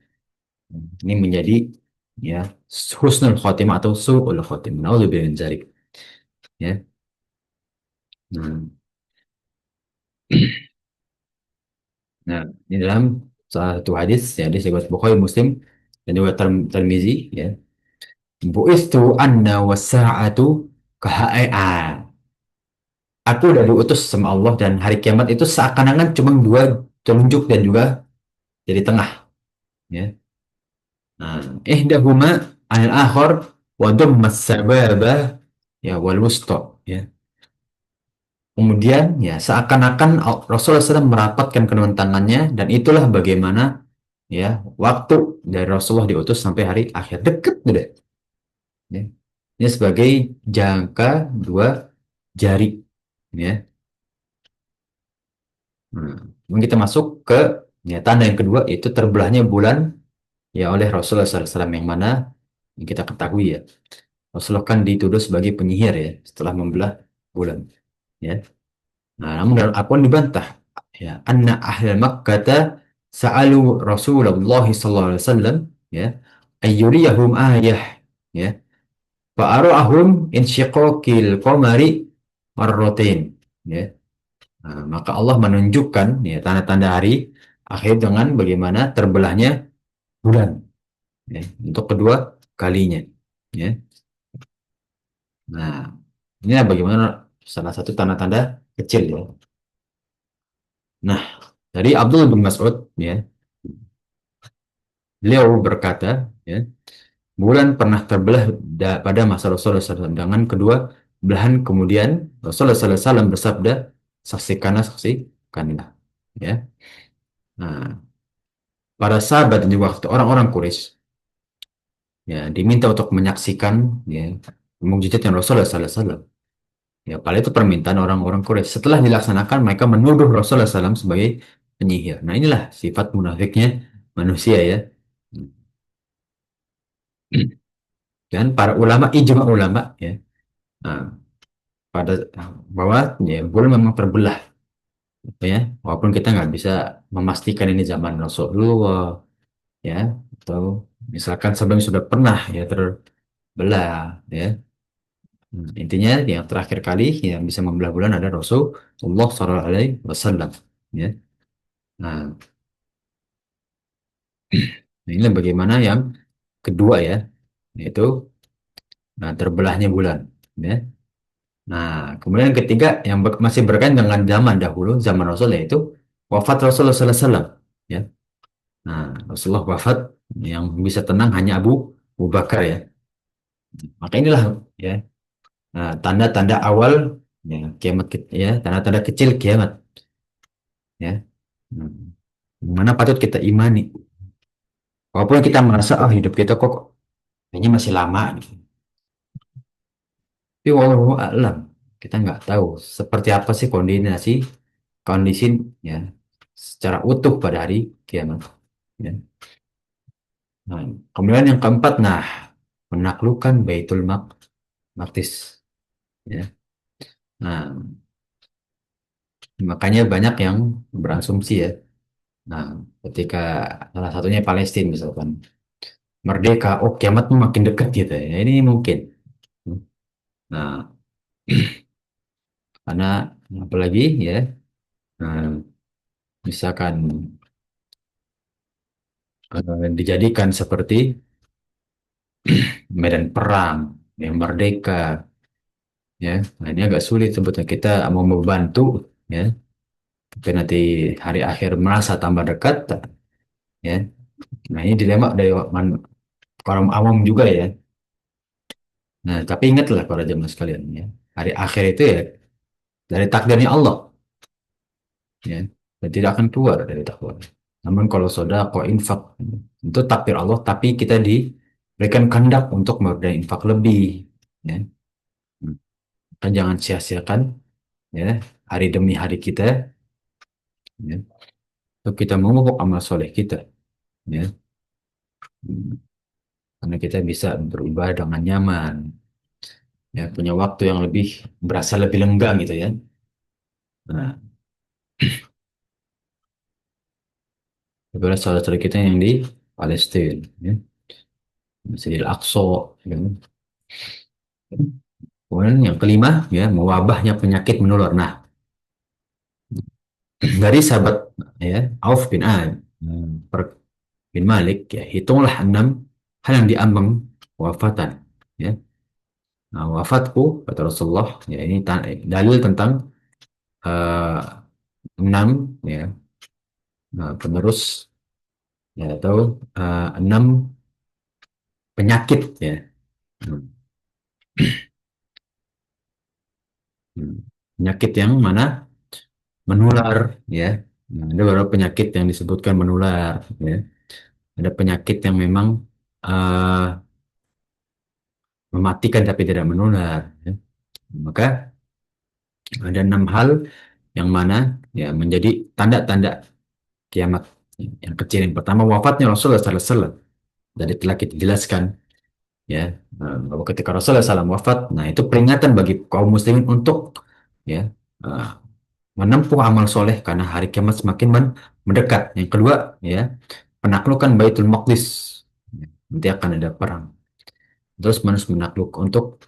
Ini menjadi ya husnul khotimah atau su'ul khotimah. Nauzubillah min dzalik ya. Nah, nah, ini dalam salah satu hadis ya di riwayat Bukhari Muslim dan juga Tirmizi ya. Bu'istu anna wasa'atu kahai'a. Aku udah diutus sama Allah dan hari kiamat itu seakan-akan cuma dua telunjuk dan juga jadi tengah ya. Nah, ihdahuma anil akhar wa dammas sababa ya wal wusta ya. Kemudian ya seakan-akan Rasulullah SAW merapatkan kedua tangannya dan itulah bagaimana ya waktu dari Rasulullah diutus sampai hari akhir deket udah ya. Ini sebagai jangka dua jari ya. Nah, kemudian kita masuk ke ya, tanda yang kedua yaitu terbelahnya bulan ya oleh Rasulullah SAW yang mana yang kita ketahui ya. Rasulullah kan dituduh sebagai penyihir ya setelah membelah bulan ya. Nah, namun dalam Al-Quran dibantah ya anna ahli Makkah sa'alu Rasulullah sallallahu alaihi wasallam ya ayyuriyahum ayah ya fa'arahum insyiqaqil qamari marratain ya. Nah, maka Allah menunjukkan ya tanda-tanda hari akhir dengan bagaimana terbelahnya bulan ya, untuk kedua kalinya ya. Nah, inilah bagaimana salah satu tanda-tanda kecil ya. Nah, dari Abdullah bin Mas'ud ya, beliau berkata ya, bulan pernah terbelah pada masa Rasulullah SAW dengan kedua belahan kemudian Rasulullah SAW bersabda, saksikanlah, saksikanlah ya. Nah, para sahabat dan juga orang-orang Quraisy ya diminta untuk menyaksikan ya mukjizat yang Rasulullah SAW. Ya, pada itu permintaan orang-orang Quraisy. Setelah dilaksanakan, mereka menuduh Rasulullah SAW sebagai penyihir. Nah, inilah sifat munafiknya manusia ya. Dan para ulama, ijma ulama ya, nah, pada bahwa ya bulan memang terbelah ya. Walaupun kita nggak bisa memastikan ini zaman Rasulullah ya, atau misalkan sebelumnya sudah pernah ya terbelah ya. Intinya yang terakhir kali yang bisa membelah bulan ada Rasulullah SAW ya. Nah, nah, ini bagaimana yang kedua ya, yaitu nah, terbelahnya bulan. Ya. Nah, kemudian yang ketiga yang masih berkaitan dengan zaman dahulu, zaman Rasul yaitu wafat Rasulullah SAW. Ya. Nah, Rasulullah wafat yang bisa tenang hanya Abu Bakar ya. Maka inilah ya tanda-tanda awal ya, kiamat ya, tanda-tanda kecil kiamat ya. Hmm. Mana patut kita imani. Walaupun kita merasa hidup kita kok kayaknya masih lama gitu. Tapi wallahu a'lam, kita nggak tahu seperti apa sih kondisi ya secara utuh pada hari kiamat. Ya. Nah, kemudian yang keempat, nah, menaklukkan Baitul Maqdis. Ya. Nah, makanya banyak yang berasumsi ya. Nah, ketika salah satunya Palestina misalkan merdeka, oh kiamat makin dekat gitu ya. Ini mungkin. Nah, karena apalagi ya, nah, misalkan dijadikan seperti medan perang yang merdeka, ya. Nah, ini agak sulit sebetulnya kita mau membantu, ya. Tapi nanti hari akhir merasa tambah dekat, ya. Nah, ini dilema dari orang awam juga ya. Nah, tapi ingatlah para jemaah sekalian, ya. Hari akhir itu ya dari takdirnya Allah, ya. Dan tidak akan keluar dari takdir. Namun kalau sodako infak itu takdir Allah, tapi kita diberikan kehendak untuk memberi infak lebih, ya. Kan jangan sia-siakan ya hari demi hari kita, ya, untuk kita memupuk amal soleh kita, ya. Karena kita bisa beribadah dengan nyaman, ya, punya waktu yang berasa lebih lenggang gitu ya. Nah, beberapa saudara-saudara kita yang di Palestina, ya, Masjidil Aqsa, ya. Kemudian yang kelima, ya, mewabahnya penyakit menular. Nah, dari sahabat ya Auf bin Malik, ya, hitunglah 6 hal yang diambang wafatan, ya. Nah, wafatku kata Rasulullah, ya, ini dalil tentang eh, 6 ya, penerus, ya, atau 6 penyakit ya. Hmm. Hmm. Penyakit yang mana menular, ya. Nah, ada beberapa penyakit yang disebutkan menular, ya. Ada penyakit yang memang eh, mematikan tapi tidak menular, ya. Maka ada 6 hal yang mana ya menjadi tanda-tanda kiamat yang kecil. Yang pertama, wafatnya Rasulullah Sallallahu Alaihi Wasallam. Jadi telah kita jelaskan, ya, bahwa ketika Rasulullah SAW wafat, nah itu peringatan bagi kaum muslimin untuk, ya, eh, menempuh amal soleh karena hari kiamat semakin mendekat. Yang kedua, ya, penaklukan Baitul Maqdis. Ya, nanti akan ada perang. Terus manusia menakluk untuk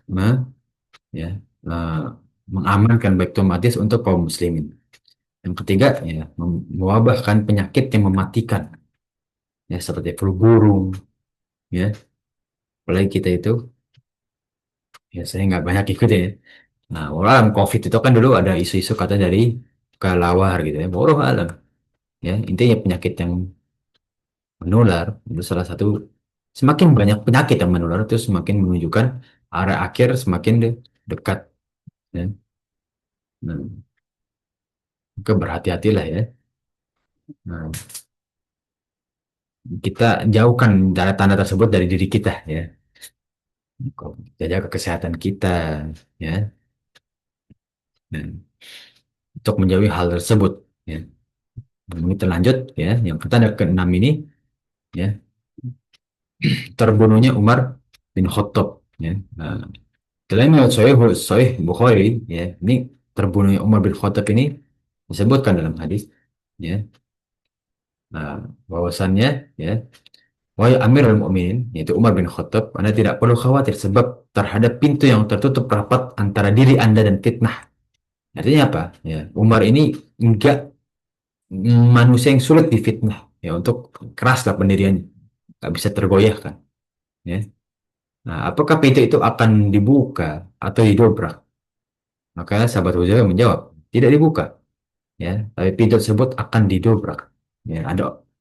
ya, eh, mengamankan Baitul Maqdis untuk kaum muslimin. Yang ketiga, ya, mewabahkan penyakit yang mematikan, ya, seperti flu burung, ya. Apalagi kita itu, ya, saya nggak banyak ikut ya. Nah, orang COVID itu kan dulu ada isu-isu kata dari kelawar gitu ya. Wallahu alam. Ya, intinya penyakit yang menular itu salah satu. Semakin banyak penyakit yang menular itu semakin menunjukkan arah akhir semakin dekat. Ya. Nah, maka berhati-hatilah ya. Nah, kita jauhkan tanda-tanda tersebut dari diri kita ya. Kita jaga kesehatan kita, ya. Nah, untuk menjauhi hal tersebut, ya. Kemudian kita lanjut ya. Yang tanda keenam ini, ya, terbunuhnya Umar bin Khattab, ya. Nah, selain Sahih Bukhari, ya, ini terbunuhnya Umar bin Khattab ini disebutkan dalam hadis, ya. Nah, bahwasannya, ya, wahai Amirul Mukminin, yaitu Umar bin Khattab, Anda tidak perlu khawatir sebab terhadap pintu yang tertutup rapat antara diri Anda dan fitnah. Artinya apa? Ya, Umar ini enggak manusia yang sulit difitnah, ya, untuk keraslah pendiriannya, nggak bisa tergoyahkan, ya. Nah, apakah pintu itu akan dibuka atau didobrak? Maka sahabat Hudzaifah menjawab, tidak dibuka, ya, tapi pintu tersebut akan didobrak. Ya,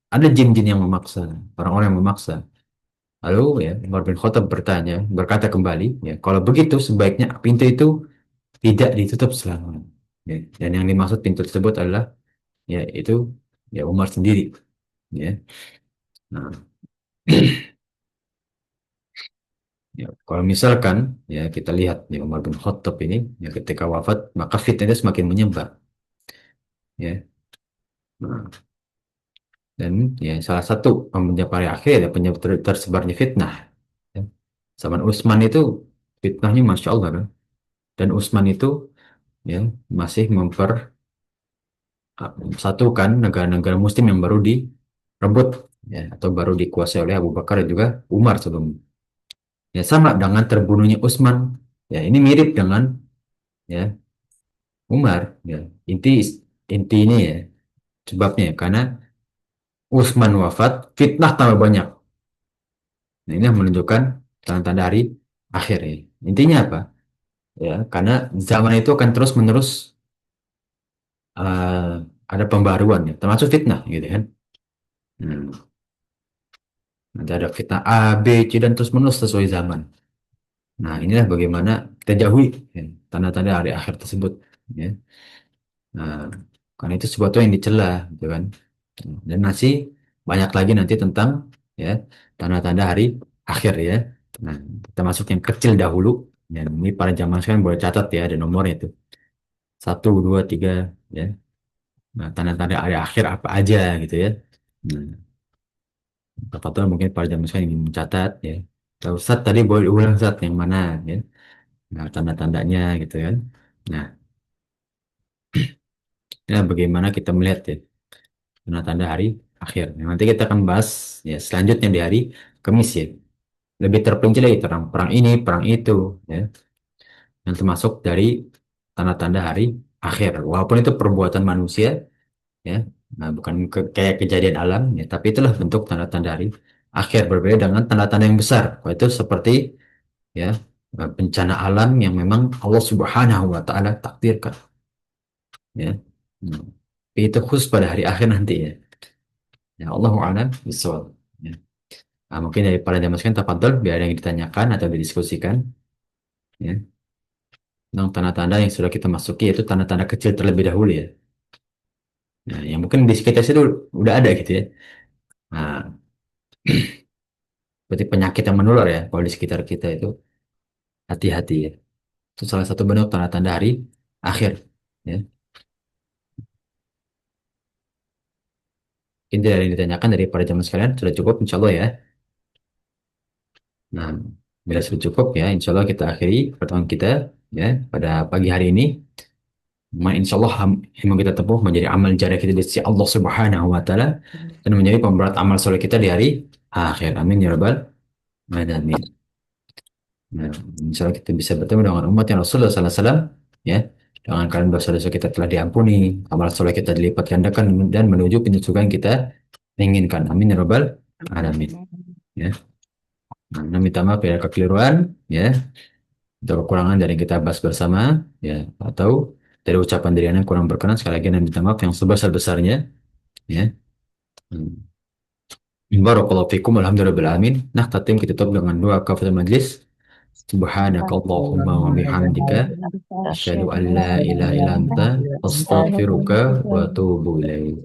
ada jin-jin yang memaksa, orang-orang yang memaksa. Lalu, ya, Umar bin Khattab berkata kembali, ya, kalau begitu sebaiknya pintu itu tidak ditutup selamanya. Ya, dan yang dimaksud pintu tersebut adalah, ya, itu, ya, Umar sendiri, ya. Nah, Ya, kalau misalkan ya kita lihat ya Umar bin Khattab ini ya ketika wafat maka fitnah itu semakin menyebar ya. Nah, dan ya salah satu penyebab pada akhir ya penyebab tersebarnya fitnah ya. Zaman Utsman itu fitnahnya masya Allah kan. Dan Utsman itu ya masih mempersatukan negara-negara Muslim yang baru direbut ya atau baru dikuasai oleh Abu Bakar dan juga Umar sebelumnya. Ya sama dengan terbunuhnya Utsman. Ya ini mirip dengan ya Umar. Ya inti ini ya sebabnya ya, karena Utsman wafat, fitnah tambah banyak. Nah, ini yang menunjukkan tanda-tanda hari akhir ya. Intinya apa? Ya, karena zaman itu akan terus-menerus eh, ada pembaruan ya, termasuk fitnah gitu kan. Hmm. Nanti ada fitnah A, B, C dan terus-menerus sesuai zaman. Nah, inilah bagaimana kita jauhi ya, tanda-tanda hari akhir tersebut. Ya. Nah, karena itu sesuatu yang dicela, gitu kan. Dan masih banyak lagi nanti tentang ya tanda-tanda hari akhir ya. Nah, kita masuk yang kecil dahulu. Ya, ini para jamaah sekalian boleh catat ya, ada nomornya itu. Satu, dua, tiga, ya. Nah, tanda-tanda hari akhir apa aja gitu ya. Nah, Bapak mungkin para jamaah sekalian ingin mencatat ya. Kalau Ustaz tadi boleh ulang Ustaz yang mana ya. Nah, tanda-tandanya gitu kan. Nah, ya bagaimana kita melihat ya tanda-tanda hari akhir. Nah, nanti kita akan bahas ya selanjutnya di hari Kamis ya. Lebih terperinci lagi tentang perang ini, perang itu ya. Yang termasuk dari tanda-tanda hari akhir. Walaupun itu perbuatan manusia ya. Nah, bukan kayak kejadian alam ya, tapi itulah bentuk tanda-tanda hari akhir berbeda dengan tanda-tanda yang besar. Wah, itu seperti ya bencana alam yang memang Allah Subhanahu wa taala takdirkan ya. Hmm. Tapi itu khusus pada hari akhir nanti ya. Ya Allahu a'lam bishawab. Ya. Nah, mungkin dari para jamaah sekalian tafadhol biar ada yang ditanyakan atau didiskusikan ya. Tentang tanda-tanda yang sudah kita masuki yaitu tanda-tanda kecil terlebih dahulu ya. Nah, yang mungkin di sekitar situ udah ada gitu ya. Nah, berarti penyakit yang menular ya kalau di sekitar kita itu hati-hati ya. Itu salah satu bentuk tanda-tanda hari akhir ya. Mungkin dari yang ditanyakan dari para jamaah sekalian sudah cukup insya Allah ya. Nah, bila sudah cukup ya, insya Allah kita akhiri pertemuan kita ya pada pagi hari ini. Insya Allah yang mau kita tempuh menjadi amal jariah kita di sisi Allah Subhanahu wa taala dan menjadi pemberat amal soleh kita di hari akhir. Amin ya rabbal alamin. Nah, insya Allah kita bisa bertemu dengan umat yang Rasulullah SAW ya. Dengan kalian dosa-dosa kita telah diampuni, amal soleh kita dilipat gandakan dan menuju penyusukan yang kita inginkan. Amin ya rabbal alamin. Ya. Nah, minta maaf ya kekeliruan ya, atau kekurangan dari yang kita bahas bersama ya, atau dari ucapan dari yang kurang berkenan sekali lagi dan minta maaf yang sebesar-besarnya ya. Hmm. Barakallahu fikum alhamdulillah alamin. Nah, tatim kita tutup dengan doa kafaratul majlis. Subhanakallahumma wa bihamdika asyhadu an la ilaha illa anta astaghfiruka wa atubu ilaik.